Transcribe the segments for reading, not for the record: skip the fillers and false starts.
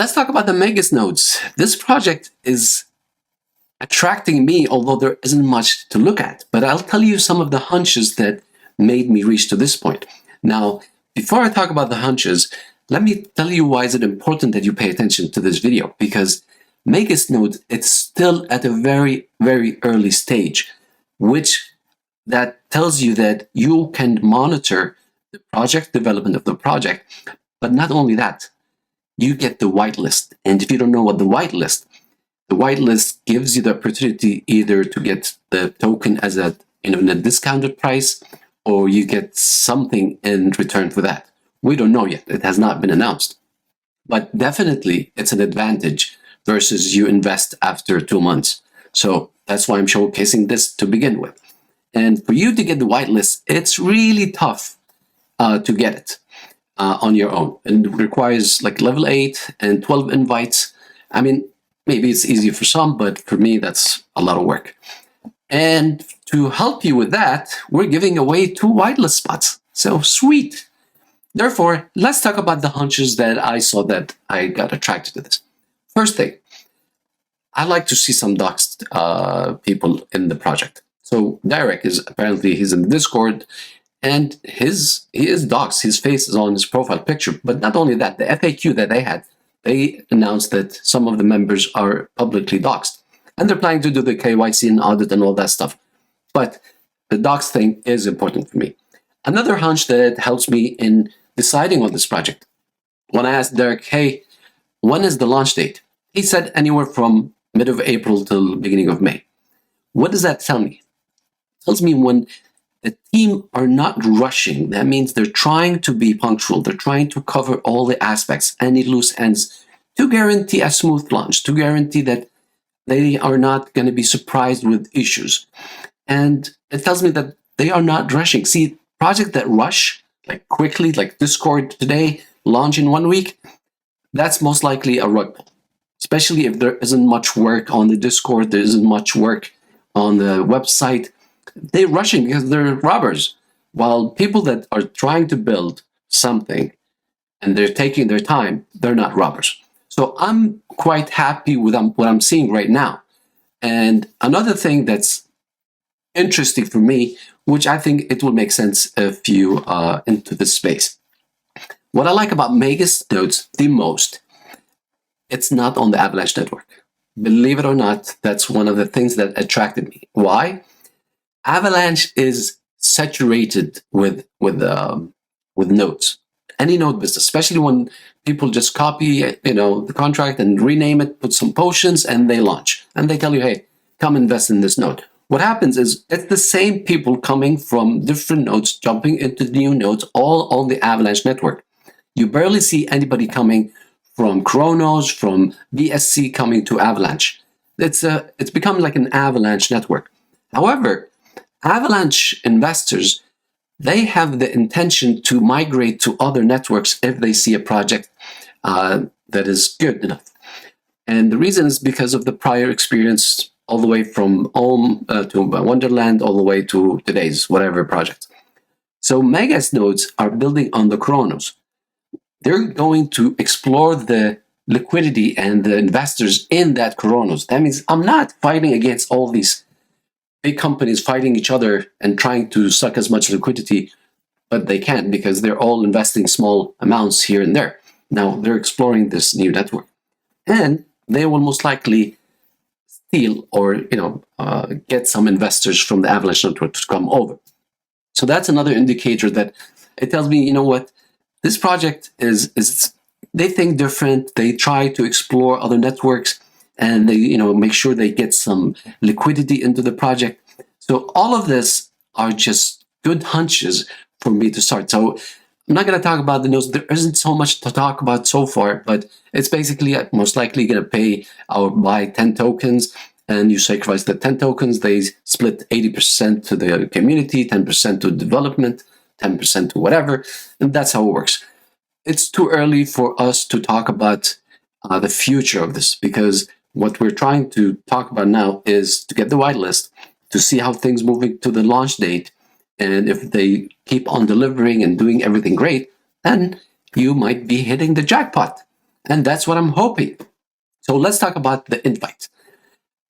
Let's talk about the Magus Nodes. This project is attracting me, although there isn't much to look at. But I'll tell you some of the hunches that made me reach to this point. Now, before I talk about the hunches, let me tell you why is it important that you pay attention to this video. Because Magus Node, it's still at a very, very early stage, which that tells you that you can monitor the project development of the project. But not only that, you get the whitelist. And if you don't know what the whitelist gives you the opportunity either to get the token as a in a discounted price, or you get something in return for that. We don't know yet. It has not been announced. But definitely it's an advantage versus you invest after 2 months. So that's why I'm showcasing this to begin with. And for you to get the whitelist, it's really tough to get it on your own. And it requires like level 8 and 12 invites. I mean, maybe it's easy for some, but for me, that's a lot of work. And to help you with that, we're giving away 2 whitelist spots. So sweet. Therefore, let's talk about the hunches that I saw that I got attracted to this. First thing, I like to see some doxed people in the project. So Derek is apparently, he's in the Discord, and he is doxed. His face is on his profile picture. But not only that, the FAQ that they had, they announced that some of the members are publicly doxed. And they're planning to do the KYC and audit and all that stuff. But the dox thing is important for me. Another hunch that helps me in deciding on this project. When I asked Derek, hey, when is the launch date? He said anywhere from mid of April till beginning of May. What does that tell me? It tells me when the team are not rushing, that means they're trying to be punctual. They're trying to cover all the aspects, any loose ends, to guarantee a smooth launch, to guarantee that they are not going to be surprised with issues. And it tells me that they are not rushing. See, projects that rush, like quickly, like Discord today, launch in 1 week, that's most likely a rug pull. Especially if there isn't much work on the Discord, there isn't much work on the website. They're rushing because they're robbers. While people that are trying to build something and they're taking their time, they're not robbers. So I'm quite happy with what I'm seeing right now. And another thing that's interesting for me, which I think it will make sense if you into this space. What I like about Magus Nodes the most, it's not on the Avalanche Network. Believe it or not, that's one of the things that attracted me. Why? Avalanche is saturated with nodes. Any node business, especially when people just copy, the contract and rename it, put some potions, and they launch. And they tell you, hey, come invest in this node. What happens is it's the same people coming from different nodes, jumping into new nodes, all on the Avalanche network. You barely see anybody coming from Cronos, from BSC coming to Avalanche. It's become like an Avalanche network. However, Avalanche investors, they have the intention to migrate to other networks if they see a project that is good enough. And the reason is because of the prior experience, all the way from Ohm to Wonderland, all the way to today's whatever project. So Magus Nodes are building on the Cronos. They're going to explore the liquidity and the investors in that Cronos. That means I'm not fighting against all these big companies fighting each other and trying to suck as much liquidity, but they can't because they're all investing small amounts here and there. Now they're exploring this new network, and they will most likely steal or get some investors from the Avalanche network to come over. So that's another indicator that it tells me, you know what, this project is they think different. They try to explore other networks, and they make sure they get some liquidity into the project. So all of this are just good hunches for me to start. So I'm not going to talk about the nodes. There isn't so much to talk about so far, but it's basically most likely going to pay or buy 10 tokens, and you sacrifice the 10 tokens. They split 80% to the community, 10% to development, 10% to whatever, and that's how it works. It's too early for us to talk about the future of this, because what we're trying to talk about now is to get the whitelist, to see how things moving to the launch date. And if they keep on delivering and doing everything great, then you might be hitting the jackpot. And that's what I'm hoping. So let's talk about the invite.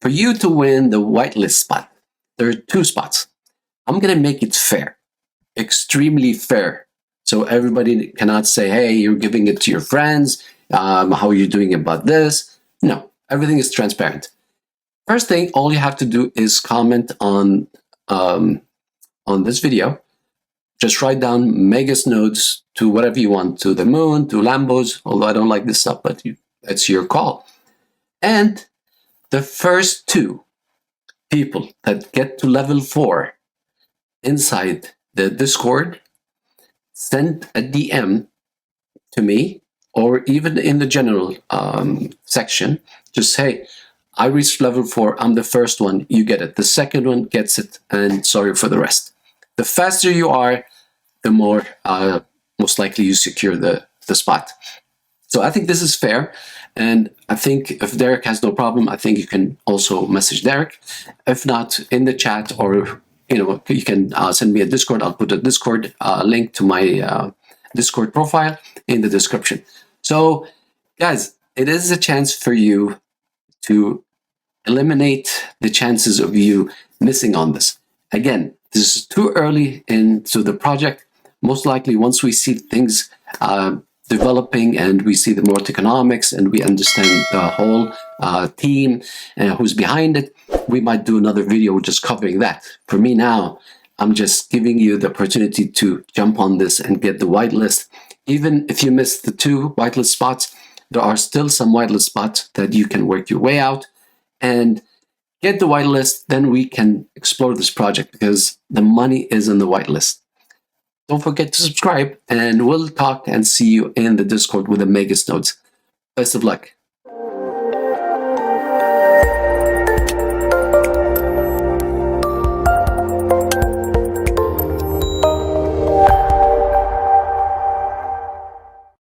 For you to win the whitelist spot, there are 2 spots. I'm going to make it fair, extremely fair. So everybody cannot say, hey, you're giving it to your friends. How are you doing about this? No, everything is transparent. First thing, all you have to do is comment on this video. Just write down Magus Nodes to whatever you want, to the moon, to Lambos, although I don't like this stuff, but it's your call. And the first 2 people that get to level 4 inside the Discord, send a DM to me, or even in the general section, just say, I reached level 4, I'm the first one, you get it. The second one gets it, and sorry for the rest. The faster you are, the more most likely you secure the spot. So I think this is fair. And I think if Derek has no problem, I think you can also message Derek. If not, in the chat, or you can send me a Discord. I'll put a Discord link to my Discord profile in the description. So guys, it is a chance for you to eliminate the chances of you missing on this. Again, this is too early into the project. Most likely, once we see things developing and we see the more economics and we understand the whole team and who's behind it, we might do another video just covering that. For me now, I'm just giving you the opportunity to jump on this and get the whitelist. Even if you miss the 2 whitelist spots, there are still some whitelist spots that you can work your way out and get the whitelist. Then we can explore this project, because the money is in the whitelist. Don't forget to subscribe, and we'll talk and see you in the Discord with the Magus Nodes. Best of luck.